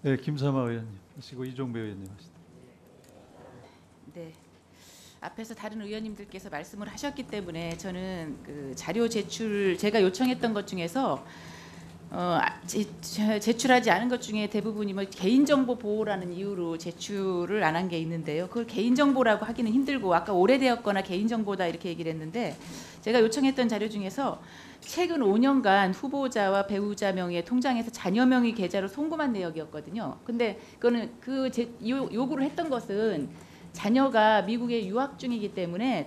네, 김삼아 의원님 하시고 이종배 의원님 하시죠. 네. 앞에서 다른 의원님들께서 말씀을 하셨기 때문에 저는 그 자료 제출 제가 요청했던 것 중에서 제출하지 않은 것 중에 대부분이 뭐 개인정보 보호라는 이유로 제출을 안 한 게 있는데요. 그걸 개인정보라고 하기는 힘들고 아까 오래되었거나 개인정보다 이렇게 얘기를 했는데 제가 요청했던 자료 중에서 최근 5년간 후보자와 배우자 명의의 통장에서 자녀 명의 계좌로 송금한 내역이었거든요. 근데 그거는 요구를 했던 것은 자녀가 미국에 유학 중이기 때문에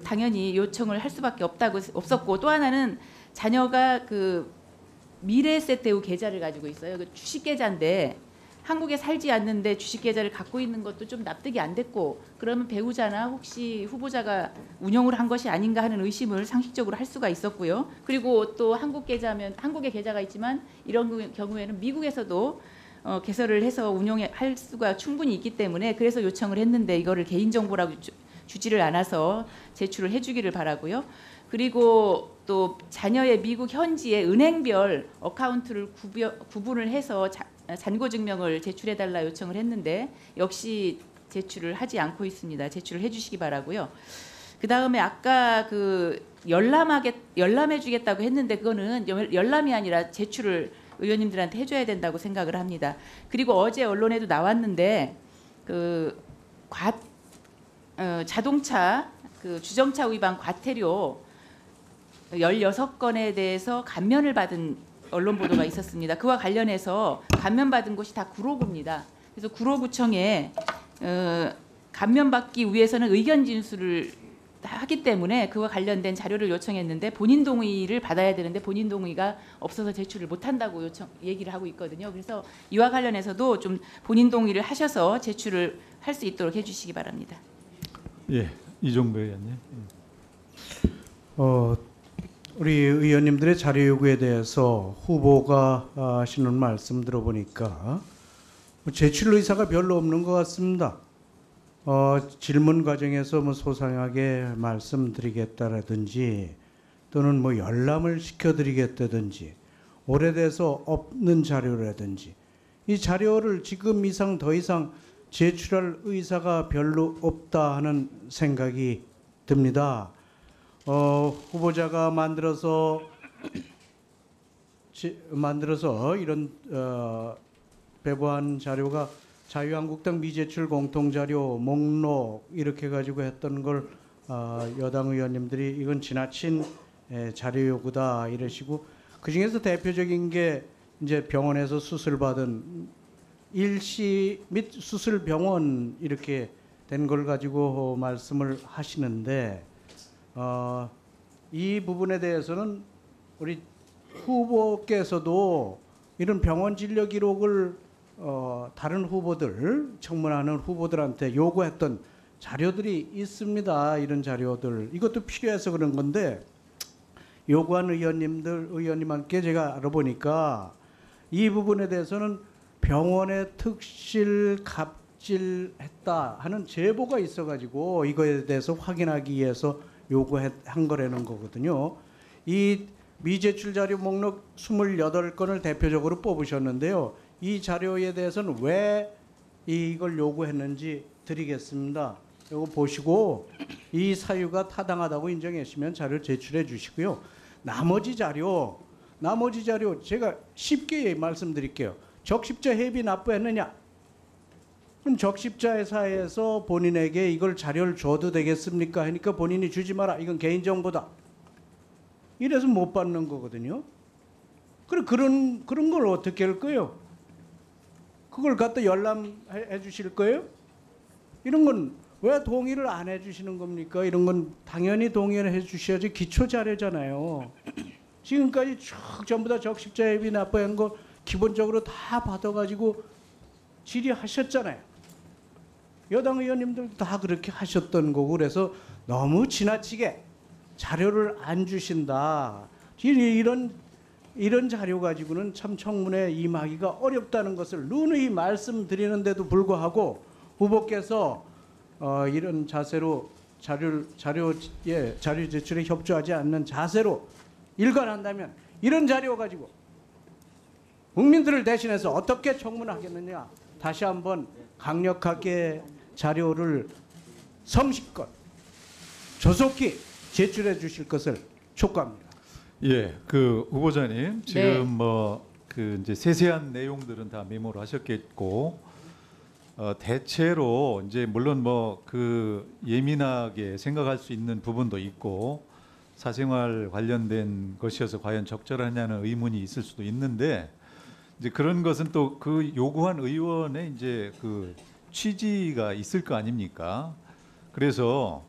당연히 요청을 할 수밖에 없었고 또 하나는 자녀가 그 미래세태우 계좌를 가지고 있어요. 그 주식 계좌인데 한국에 살지 않는데 주식 계좌를 갖고 있는 것도 좀 납득이 안 됐고 그러면 배우자나 혹시 후보자가 운영을 한 것이 아닌가 하는 의심을 상식적으로 할 수가 있었고요. 그리고 또 한국 계좌면 한국에 계좌가 있지만 이런 경우에는 미국에서도 개설을 해서 운영할 수가 충분히 있기 때문에 그래서 요청을 했는데 이거를 개인정보라고 주지를 않아서 제출을 해주기를 바라고요. 그리고 또 자녀의 미국 현지의 은행별 어카운트를 구분을 해서 잔고증명을 제출해달라 요청을 했는데 역시 제출을 하지 않고 있습니다. 제출을 해주시기 바라고요. 그 다음에 아까 그 열람해주겠다고 했는데 그거는 열람이 아니라 제출을 의원님들한테 해줘야 된다고 생각을 합니다. 그리고 어제 언론에도 나왔는데 그 자동차 그 주정차 위반 과태료 16건에 대해서 감면을 받은 언론 보도가 있었습니다. 그와 관련해서 감면받은 곳이 다 구로구입니다. 그래서 구로구청에 감면받기 위해서는 의견 진술을 하기 때문에 그와 관련된 자료를 요청했는데 본인 동의를 받아야 되는데 본인 동의가 없어서 제출을 못한다고 얘기를 하고 있거든요. 그래서 이와 관련해서도 좀 본인 동의를 하셔서 제출을 할 수 있도록 해주시기 바랍니다. 예, 이종배 의원님. 우리 의원님들의 자료 요구에 대해서 후보가 하시는 말씀 들어보니까 제출 의사가 별로 없는 것 같습니다. 질문 과정에서 뭐 소상하게 말씀드리겠다라든지 또는 뭐 열람을 시켜드리겠다든지 오래돼서 없는 자료라든지 이 자료를 지금 이상 더 이상 제출할 의사가 별로 없다 하는 생각이 듭니다. 후보자가 만들어서 이런 배부한 자료가 자유한국당 미제출 공통자료 목록 이렇게 가지고 했던 걸 여당 의원님들이 이건 지나친 자료 요구다 이러시고 그 중에서 대표적인 게 이제 병원에서 수술받은 일시 및 수술 병원 이렇게 된 걸 가지고 말씀을 하시는데 이 부분에 대해서는 우리 후보께서도 이런 병원 진료 기록을 다른 후보들 청문하는 후보들한테 요구했던 자료들이 있습니다. 이런 자료들 이것도 필요해서 그런 건데 요구한 의원님한테 제가 알아보니까 이 부분에 대해서는 병원에 특실 갑질했다 하는 제보가 있어가지고 이거에 대해서 확인하기 위해서 요구한 거라는 거거든요. 이 미제출 자료 목록 28건을 대표적으로 뽑으셨는데요. 이 자료에 대해서는 왜 이걸 요구했는지 드리겠습니다. 이거 보시고 이 사유가 타당하다고 인정하시면 자료 제출해 주시고요. 나머지 자료 제가 쉽게 말씀드릴게요. 적십자 회비 납부했느냐? 그럼 적십자 회사에서 본인에게 이걸 자료를 줘도 되겠습니까? 하니까 본인이 주지 마라. 이건 개인정보다. 이래서 못 받는 거거든요. 그런 걸 어떻게 할 거예요? 그걸 갖다 열람해 주실 거예요? 이런 건 왜 동의를 안 해주시는 겁니까? 이런 건 당연히 동의를 해주셔야지 기초 자료잖아요. 지금까지 쭉 전부 다 적십자 회비 납부한 거 기본적으로 다 받아가지고 질의하셨잖아요. 여당 의원님들도 다 그렇게 하셨던 거고 그래서 너무 지나치게 자료를 안 주신다. 이런 자료 가지고는 참 청문회에 임하기가 어렵다는 것을 누누이 말씀드리는데도 불구하고 후보께서 이런 자세로 자료 제출에 협조하지 않는 자세로 일관한다면 이런 자료 가지고 국민들을 대신해서 어떻게 청문하겠느냐. 다시 한번 강력하게 자료를 성실껏 조속히 제출해 주실 것을 촉구합니다. 예, 그 후보자님 지금 네. 그 이제 세세한 내용들은 다 메모를 하셨겠고 대체로 이제 물론 그 예민하게 생각할 수 있는 부분도 있고 사생활 관련된 것이어서 과연 적절하냐는 의문이 있을 수도 있는데 이제 그런 것은 또 그 요구한 의원의 이제 그 취지가 있을 거 아닙니까? 그래서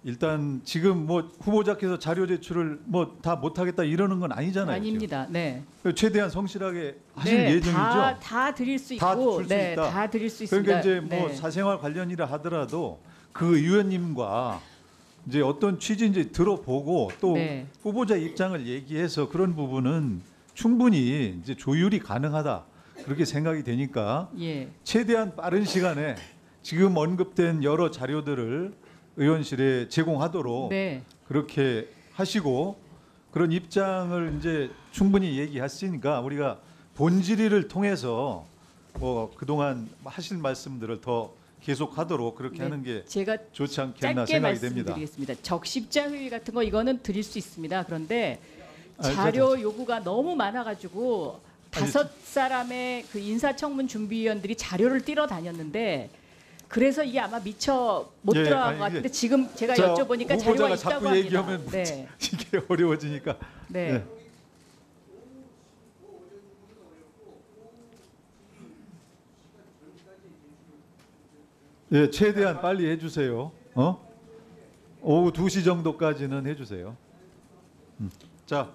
일단 지금 후보자께서 자료 제출을 다 못하겠다 이러는 건 아니잖아요. 아닙니다. 네. 지금. 최대한 성실하게 하실 네, 예정이죠. 다 드릴 수 다 있고, 줄수 네, 있다. 다 드릴 수 있습니다. 그러니까 이제 네. 사생활 관련이라 하더라도 그 의원님과 이제 어떤 취지인지 들어보고 또 네. 후보자 입장을 얘기해서 그런 부분은 충분히 이제 조율이 가능하다 그렇게 생각이 되니까 예. 최대한 빠른 시간에 지금 언급된 여러 자료들을 의원실에 제공하도록 네. 그렇게 하시고 그런 입장을 이제 충분히 얘기했으니까 우리가 본질의를 통해서 그동안 하실 말씀들을 더 계속하도록 그렇게 네. 하는 게 제가 좋지 않겠나 짧게 생각이 됩니다. 말씀드리겠습니다. 적십자 회의 같은 거 이거는 드릴 수 있습니다. 그런데 아니, 자료 요구가 너무 많아가지고 아니, 5사람의 그 인사청문 준비위원들이 자료를 띄러 다녔는데 그래서 이게 아마 미처 못 예, 들어간 아니, 것 같은데 이게 지금 제가 자, 여쭤보니까 자료가 후보자가 있다고 자꾸 합니다. 얘기하면 네. 이게 어려워지니까. 네. 네. 예, 최대한 빨리 해주세요. 오후 2시 정도까지는 해주세요. 자,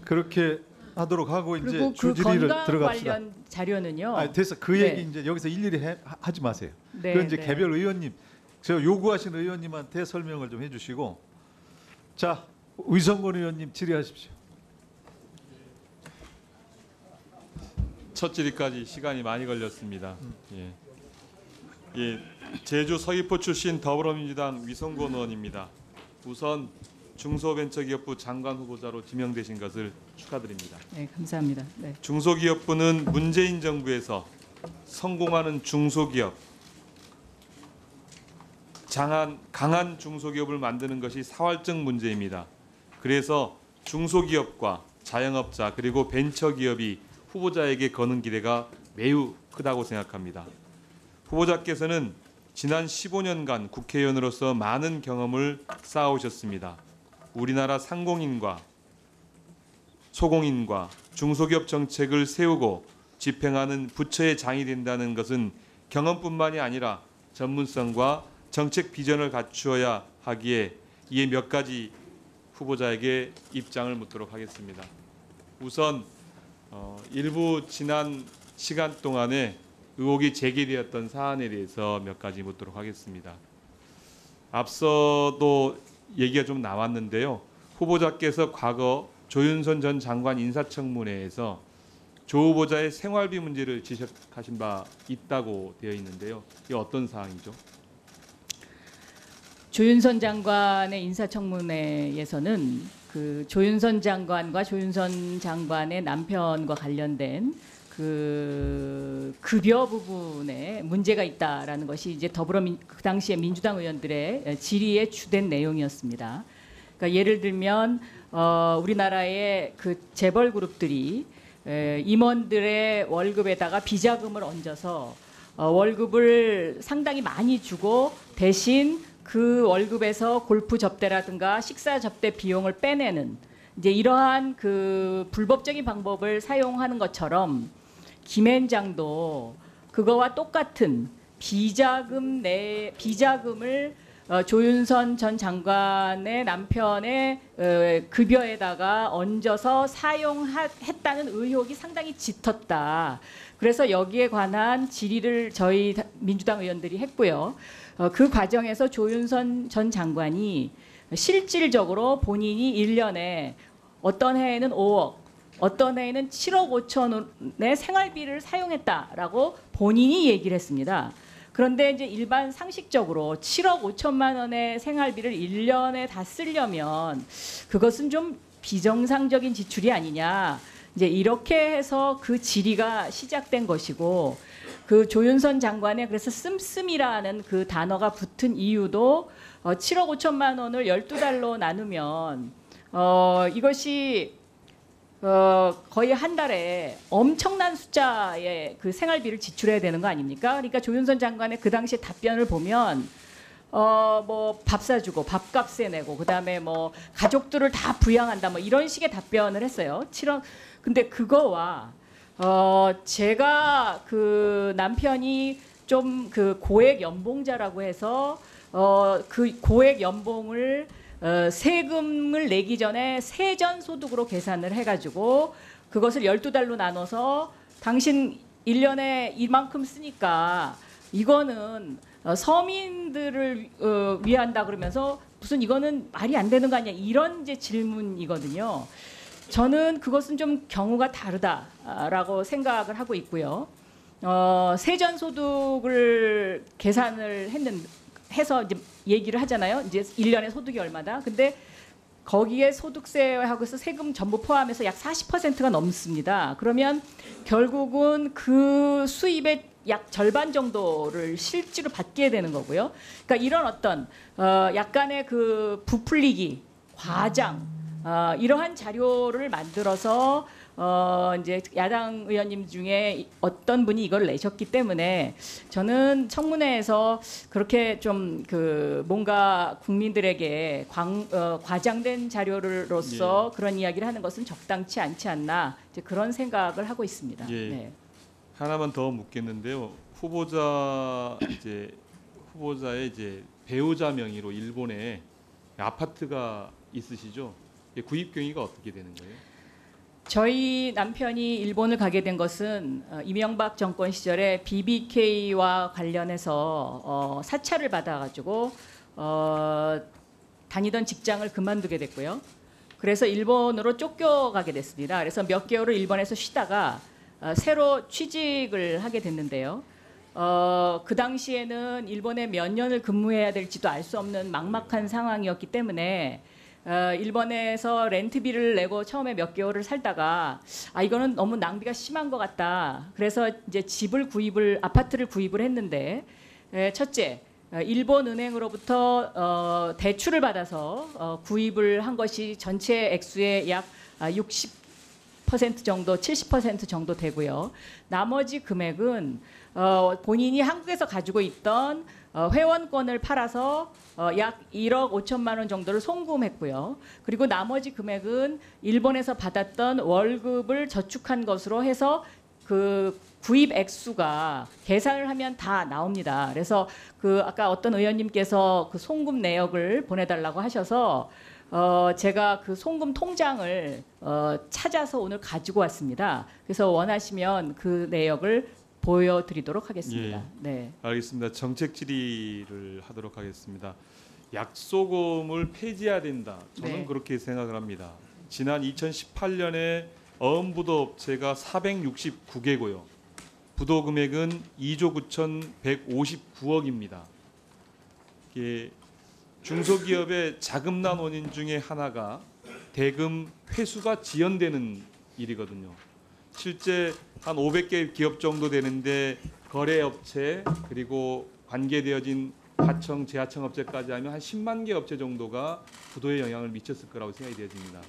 그렇게 하도록 하고 이제 그리고 그 주질의를 건강 들어갑시다. 관련 자료는요. 아, 됐어. 그 네. 얘기 이제 여기서 일일이 하지 마세요. 네, 그건 이제 네. 개별 의원님, 제가 요구하신 의원님한테 설명을 좀 해주시고, 자, 의성권 의원님 질의하십시오. 첫 질의까지 시간이 많이 걸렸습니다. 예, 제주 서귀포 출신 더불어민주당 위성권 의원입니다. 우선 중소벤처기업부 장관 후보자로 지명되신 것을 축하드립니다. 네, 감사합니다. 네. 중소기업부는 문재인 정부에서 성공하는 중소기업, 강한 중소기업을 만드는 것이 사활적 문제입니다. 그래서 중소기업과 자영업자 그리고 벤처기업이 후보자에게 거는 기대가 매우 크다고 생각합니다. 후보자께서는 지난 15년간 국회의원으로서 많은 경험을 쌓아오셨습니다. 우리나라 상공인과 소공인과 중소기업 정책을 세우고 집행하는 부처의 장이 된다는 것은 경험뿐만이 아니라 전문성과 정책 비전을 갖추어야 하기에 이에 몇 가지 후보자에게 입장을 묻도록 하겠습니다. 우선 일부 지난 시간 동안에 의혹이 제기되었던 사안에 대해서 몇 가지 묻도록 하겠습니다. 앞서도 얘기가 좀 나왔는데요. 후보자께서 과거 조윤선 전 장관 인사청문회에서 조 후보자의 생활비 문제를 지적하신 바 있다고 되어 있는데요. 이게 어떤 사항이죠? 조윤선 장관의 인사청문회에서는 그 조윤선 장관과 조윤선 장관의 남편과 관련된 그 급여 부분에 문제가 있다라는 것이 이제 그 당시에 민주당 의원들의 질의의 주된 내용이었습니다. 그러니까 예를 들면 우리나라의 그 재벌 그룹들이 임원들의 월급에다가 비자금을 얹어서 월급을 상당히 많이 주고 대신 그 월급에서 골프 접대라든가 식사 접대 비용을 빼내는 이제 이러한 그 불법적인 방법을 사용하는 것처럼 김앤장도 그거와 똑같은 비자금을 조윤선 전 장관의 남편의 급여에다가 얹어서 사용했다는 의혹이 상당히 짙었다. 그래서 여기에 관한 질의를 저희 민주당 의원들이 했고요. 그 과정에서 조윤선 전 장관이 실질적으로 본인이 1년에 어떤 해에는 5억, 어떤 해에는 7억 5천 원의 생활비를 사용했다라고 본인이 얘기를 했습니다. 그런데 이제 일반 상식적으로 7억 5천만 원의 생활비를 1년에 다 쓰려면 그것은 좀 비정상적인 지출이 아니냐. 이제 이렇게 해서 그 질의가 시작된 것이고 그 조윤선 장관의 그래서 씀씀이라는 그 단어가 붙은 이유도 7억 5천만 원을 12달로 나누면 이것이 거의 한 달에 엄청난 숫자의 그 생활비를 지출해야 되는 거 아닙니까? 그러니까 조윤선 장관의 그 당시 답변을 보면 뭐 밥 사주고 밥값에 내고 그다음에 뭐 가족들을 다 부양한다 뭐 이런 식의 답변을 했어요. 7억. 근데 그거와 제가 그 남편이 좀 그 고액 연봉자라고 해서 그 고액 연봉을 세금을 내기 전에 세전 소득으로 계산을 해가지고 그것을 12달로 나눠서 당신 1년에 이만큼 쓰니까 이거는 서민들을 위한다 그러면서 무슨 이거는 말이 안 되는 거 아니야 이런 이제 질문이거든요. 저는 그것은 좀 경우가 다르다라고 생각을 하고 있고요. 세전 소득을 계산을 해서 이제 얘기를 하잖아요. 이제 1년에 소득이 얼마다. 근데 거기에 소득세하고서 세금 전부 포함해서 약 40%가 넘습니다. 그러면 결국은 그 수입의 약 절반 정도를 실제로 받게 되는 거고요. 그러니까 이런 어떤 약간의 그 부풀리기, 과장 이러한 자료를 만들어서 이제 야당 의원님 중에 어떤 분이 이걸 내셨기 때문에 저는 청문회에서 그렇게 좀 그 뭔가 국민들에게 과장된 자료로서 예. 그런 이야기를 하는 것은 적당치 않지 않나 이제 그런 생각을 하고 있습니다. 예. 네. 하나만 더 묻겠는데요. 후보자의 이제 배우자 명의로 일본에 아파트가 있으시죠? 구입 경위가 어떻게 되는 거예요? 저희 남편이 일본을 가게 된 것은 이명박 정권 시절에 BBK와 관련해서 사찰을 받아가지고 다니던 직장을 그만두게 됐고요. 그래서 일본으로 쫓겨가게 됐습니다. 그래서 몇 개월을 일본에서 쉬다가 새로 취직을 하게 됐는데요. 그 당시에는 일본에 몇 년을 근무해야 될지도 알 수 없는 막막한 상황이었기 때문에 일본에서 렌트비를 내고 처음에 몇 개월을 살다가 이거는 너무 낭비가 심한 것 같다. 그래서 이제 아파트를 구입을 했는데 첫째, 일본 은행으로부터 대출을 받아서 구입을 한 것이 전체 액수의 약 60% 정도, 70% 정도 되고요. 나머지 금액은 본인이 한국에서 가지고 있던 회원권을 팔아서 약 1억 5천만 원 정도를 송금했고요. 그리고 나머지 금액은 일본에서 받았던 월급을 저축한 것으로 해서 그 구입 액수가 계산을 하면 다 나옵니다. 그래서 그 아까 어떤 의원님께서 그 송금 내역을 보내달라고 하셔서 제가 그 송금 통장을 찾아서 오늘 가지고 왔습니다. 그래서 원하시면 그 내역을 보여드리도록 하겠습니다. 예. 네. 알겠습니다. 정책 질의를 하도록 하겠습니다. 약소금을 폐지해야 된다. 저는 네. 그렇게 생각을 합니다. 지난 2018년에 어음부도 업체가 469개고요. 부도 금액은 2조 9,159억입니다. 이게 중소기업의 자금난 원인 중에 하나가 대금 회수가 지연되는 일이거든요. 실제 한 500개 기업 정도 되는데 거래업체 그리고 관계되어진 하청, 재하청 업체까지 하면 한 10만 개 업체 정도가 부도에 영향을 미쳤을 거라고 생각이 되어집니다.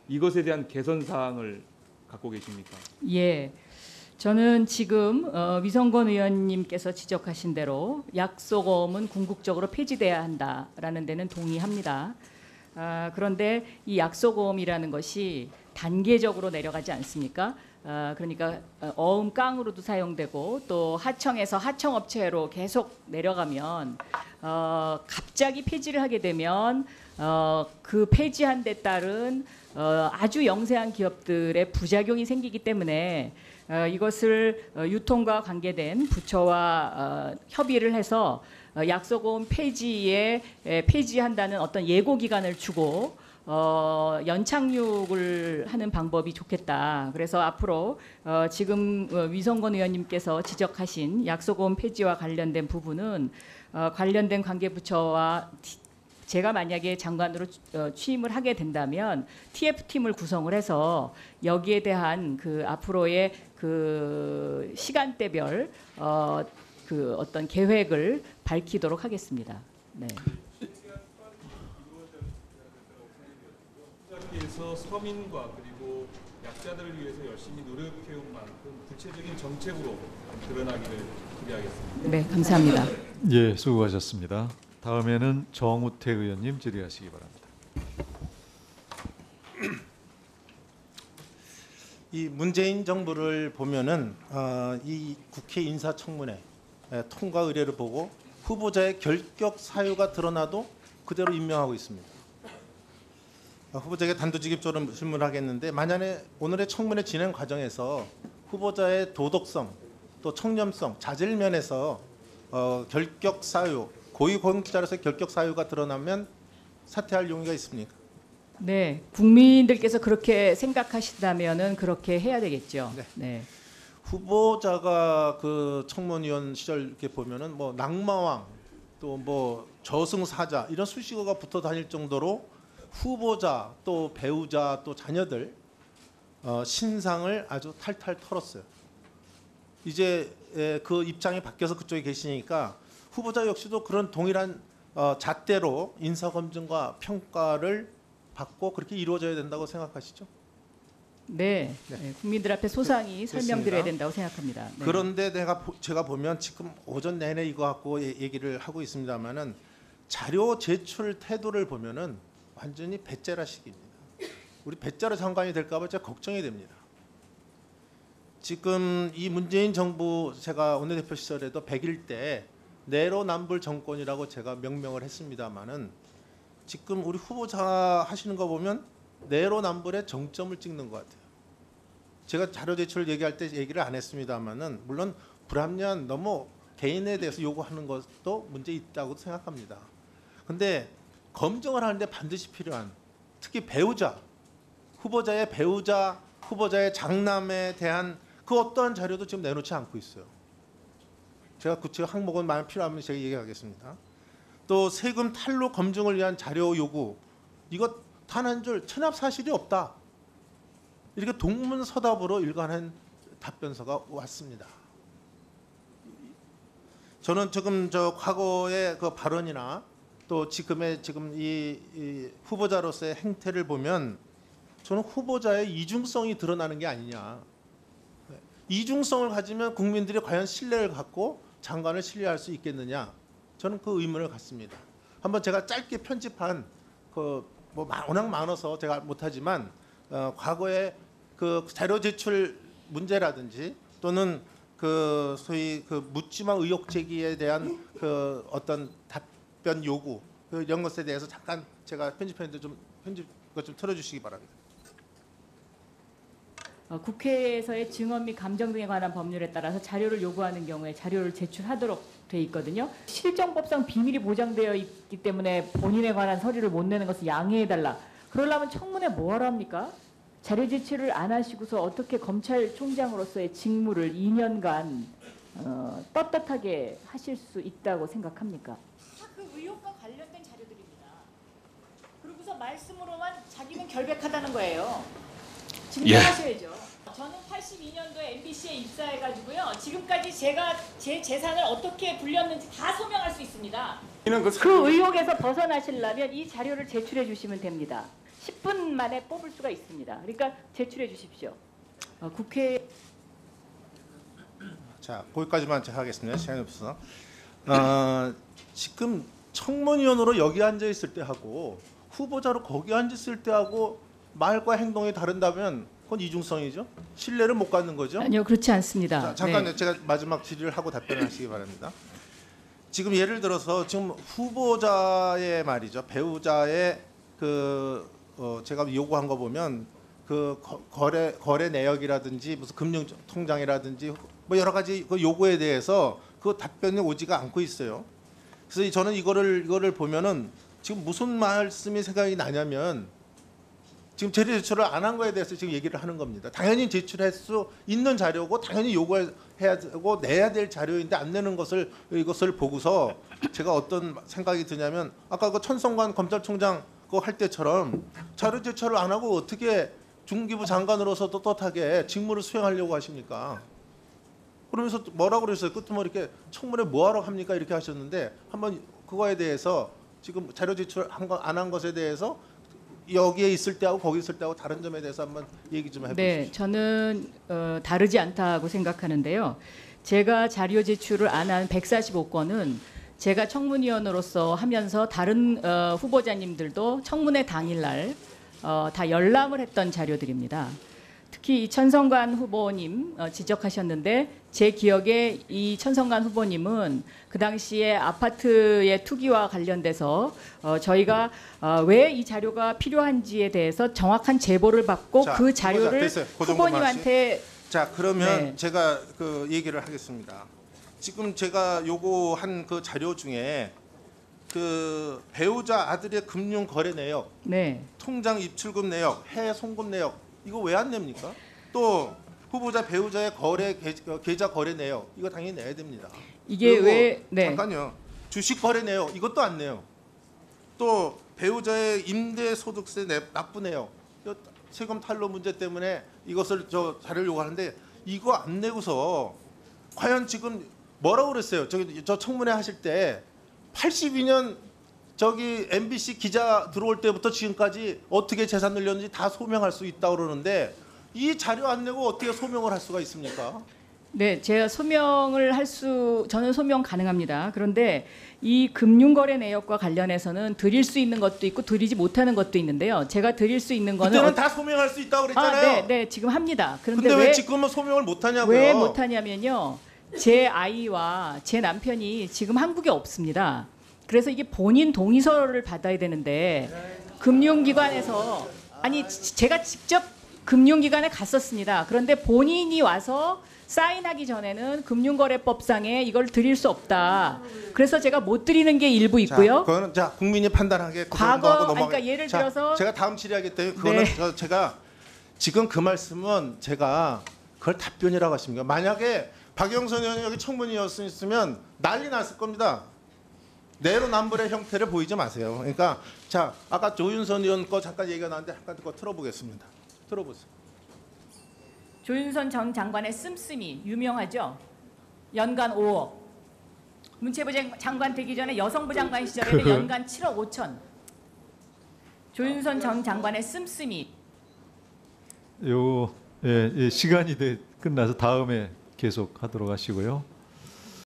이것에 대한 개선 사항을 갖고 계십니까? 예. 저는 지금 위성권 의원님께서 지적하신 대로 약소금은 궁극적으로 폐지돼야 한다라는 데는 동의합니다. 그런데 이 약소금이라는 것이 단계적으로 내려가지 않습니까? 그러니까 어음깡으로도 사용되고 또 하청에서 하청업체로 계속 내려가면 갑자기 폐지를 하게 되면 그 폐지한 데 따른 아주 영세한 기업들의 부작용이 생기기 때문에 이것을 유통과 관계된 부처와 협의를 해서 약소금 폐지한다는 어떤 예고 기간을 주고 연착륙을 하는 방법이 좋겠다. 그래서 앞으로 지금 위성권 의원님께서 지적하신 약소금 폐지와 관련된 부분은 관련된 관계부처와 제가 만약에 장관으로 취임을 하게 된다면 TF팀을 구성을 해서 여기에 대한 그 앞으로의 그 시간대별 그 어떤 계획을 밝히도록 하겠습니다. 네. 후보자께서 서민과 그리고 약자들을 위해서 열심히 노력해온 만큼 구체적인 정책으로 드러나기를 기대하겠습니다. 네, 감사합니다. 예, 수고하셨습니다. 다음에는 정우택 의원님 질의하시기 바랍니다. 이 문재인 정부를 보면은 이 국회 인사청문회 통과 의뢰를 보고 후보자의 결격 사유가 드러나도 그대로 임명하고 있습니다. 후보자에게 단도직입적으로 질문하겠는데 만약에 오늘의 청문회 진행 과정에서 후보자의 도덕성 또 청렴성 자질 면에서 결격 사유 고위공직자로서의 결격 사유가 드러나면 사퇴할 용의가 있습니까? 네, 국민들께서 그렇게 생각하신다면은 그렇게 해야 되겠죠. 네. 네. 후보자가 그 청문위원 시절 이렇게 보면은 뭐 낙마왕 또 뭐 저승사자 이런 수식어가 붙어 다닐 정도로 후보자 또 배우자 또 자녀들 신상을 아주 탈탈 털었어요. 이제 그 입장이 바뀌어서 그쪽에 계시니까 후보자 역시도 그런 동일한 잣대로 인사검증과 평가를 받고 그렇게 이루어져야 된다고 생각하시죠? 네, 네. 네, 국민들 앞에 소상히 설명드려야 된다고 생각합니다. 네. 그런데 제가 보면 지금 오전 내내 이거 갖고 얘기를 하고 있습니다만은 자료 제출 태도를 보면은 완전히 배째라식입니다. 우리 배째라 장관이 될까봐 제가 걱정이 됩니다. 지금 이 문재인 정부 제가 원내대표 시절에도 100일 때 내로남불 정권이라고 제가 명명을 했습니다만은 지금 우리 후보자 하시는 거 보면 내로남불의 정점을 찍는 것 같아요. 제가 자료 제출 얘기할 때 얘기를 안 했습니다만은 물론 불합리한 너무 개인에 대해서 요구하는 것도 문제 있다고 생각합니다. 근데 검증을 하는데 반드시 필요한 특히 배우자, 후보자의 배우자, 후보자의 장남에 대한 그 어떠한 자료도 지금 내놓지 않고 있어요. 제가 구체적 항목은 많이 필요하면 제가 얘기하겠습니다. 또 세금 탈루 검증을 위한 자료 요구 이것 단 한 줄 천합 사실이 없다. 이렇게 동문서답으로 일관한 답변서가 왔습니다. 저는 지금 과거의 그 발언이나 또 지금 이 후보자로서의 행태를 보면 저는 후보자의 이중성이 드러나는 게 아니냐. 이중성을 가지면 국민들이 과연 신뢰를 갖고 장관을 신뢰할 수 있겠느냐. 저는 그 의문을 갖습니다. 한번 제가 짧게 편집한 뭐 워낙 많아서 제가 못하지만 과거에 그 자료 제출 문제라든지 또는 그 소위 그 묻지마 의혹 제기에 대한 그 어떤 답변 요구 이런 것에 대해서 잠깐 제가 편집했는데 좀 틀어주시기 바랍니다. 국회에서의 증언 및 감정 등에 관한 법률에 따라서 자료를 요구하는 경우에 자료를 제출하도록 돼 있거든요. 실정법상 비밀이 보장되어 있기 때문에 본인에 관한 서류를 못 내는 것을 양해해달라. 그러려면 청문회 뭐하러 합니까? 자료 제출을 안 하시고서 어떻게 검찰총장으로서의 직무를 2년간 떳떳하게 하실 수 있다고 생각합니까? 다 그 의혹과 관련된 자료들입니다. 그러고서 말씀으로만 자기는 결백하다는 거예요. 증명하셔야죠. 저는 82년도에 MBC에 입사해가지고요. 지금까지 제가 제 재산을 어떻게 불렸는지 다 소명할 수 있습니다. 그 의혹에서 벗어나시려면 이 자료를 제출해 주시면 됩니다. 10분 만에 뽑을 수가 있습니다. 그러니까 제출해 주십시오. 국회 자, 거기까지만 제가 하겠습니다. 시간이 없어서. 지금 청문위원으로 여기 앉아 있을 때 하고 후보자로 거기 앉았을 때 하고 말과 행동이 다른다면 그건 이중성이죠. 신뢰를 못 갖는 거죠. 아니요, 그렇지 않습니다. 자, 잠깐 네. 제가 마지막 질의를 하고 답변을 하시기 바랍니다. 지금 예를 들어서 지금 후보자의 말이죠. 배우자의 제가 요구한 거 보면 그 거래 내역이라든지 무슨 금융 통장이라든지 뭐 여러 가지 그 요구에 대해서 그 답변이 오지가 않고 있어요. 그래서 저는 이거를 보면은 지금 무슨 말씀이 생각이 나냐면 지금 자료 제출을 안 한 거에 대해서 지금 얘기를 하는 겁니다. 당연히 제출할 수 있는 자료고 당연히 요구해야 되고 내야 될 자료인데 안 내는 것을 이것을 보고서 제가 어떤 생각이 드냐면 아까 그 천성관 검찰총장 그거 할 때처럼 자료 제출을 안 하고 어떻게 중기부 장관으로서도 떳하게 직무를 수행하려고 하십니까? 그러면서 뭐라고 그랬어요? 끄트머리 이렇게 청문회 뭐하러 합니까? 이렇게 하셨는데 한번 그거에 대해서 지금 자료 제출 안 한 것에 대해서 여기에 있을 때하고 거기 있을 때하고 다른 점에 대해서 한번 얘기 좀 해보시죠. 네, 저는 다르지 않다고 생각하는데요. 제가 자료 제출을 안 한 145건은 제가 청문위원으로서 하면서 다른 후보자님들도 청문회 당일날 다 열람을 했던 자료들입니다. 특히 이 천성관 후보님 지적하셨는데 제 기억에 이 천성관 후보님은 그 당시에 아파트의 투기와 관련돼서 저희가 왜 이 자료가 필요한지에 대해서 정확한 제보를 받고 자, 그 자료를 됐어요. 그 정도만 후보님한테 자 그러면 네. 제가 그 얘기를 하겠습니다. 지금 제가 요구한 그 자료 중에 그 배우자 아들의 금융 거래 내역, 네. 통장 입출금 내역, 해외 송금 내역 이거 왜 안 냅니까? 또 후보자 배우자의 거래 계좌 거래 내역 이거 당연히 내야 됩니다. 이게 그리고 왜 네. 잠깐요. 주식 거래 내역 이것도 안 내요. 또 배우자의 임대 소득세 납부 내역 이거 세금 탈루 문제 때문에 이것을 저 자료를 요구하는데 이거 안 내고서 과연 지금 뭐라고 그랬어요? 저 청문회 하실 때 82년 저기 MBC 기자 들어올 때부터 지금까지 어떻게 재산 늘렸는지 다 소명할 수 있다고 그러는데 이 자료 안 내고 어떻게 소명을 할 수가 있습니까? 네, 제가 저는 소명 가능합니다. 그런데 이 금융거래 내역과 관련해서는 드릴 수 있는 것도 있고 드리지 못하는 것도 있는데요. 제가 드릴 수 있는 거는 그때는 다 소명할 수 있다고 그랬잖아요. 네, 지금 합니다. 그런데 근데 왜 지금은 소명을 못 하냐고요? 왜 못하냐면요. 제 아이와 제 남편이 지금 한국에 없습니다. 그래서 이게 본인 동의서를 받아야 되는데 금융기관에서 아니 제가 직접 금융기관에 갔었습니다. 그런데 본인이 와서 사인하기 전에는 금융거래법상에 이걸 드릴 수 없다. 그래서 제가 못 드리는 게 일부 있고요. 자, 그거는 자 국민이 판단하게 과거 그러니까 예를 들어서 제가 다음 질의하기 때문에 그거는 네. 제가 지금 그 말씀은 제가 그걸 답변이라고 하십니까? 만약에 박영선 의원이 여기 청문이었으면 난리 났을 겁니다. 내로남불의 형태를 보이지 마세요. 그러니까 자 아까 조윤선 의원 거 잠깐 얘기가 나왔는데 잠깐 그거 틀어보겠습니다. 들어보세요. 조윤선 전 장관의 씀씀이 유명하죠. 연간 5억. 문체부 장관 되기 전에 여성부 장관 시절에는 연간 7억 5천. 조윤선 전 장관의 씀씀이. 시간이 끝나서 다음에 계속 하도록 하시고요.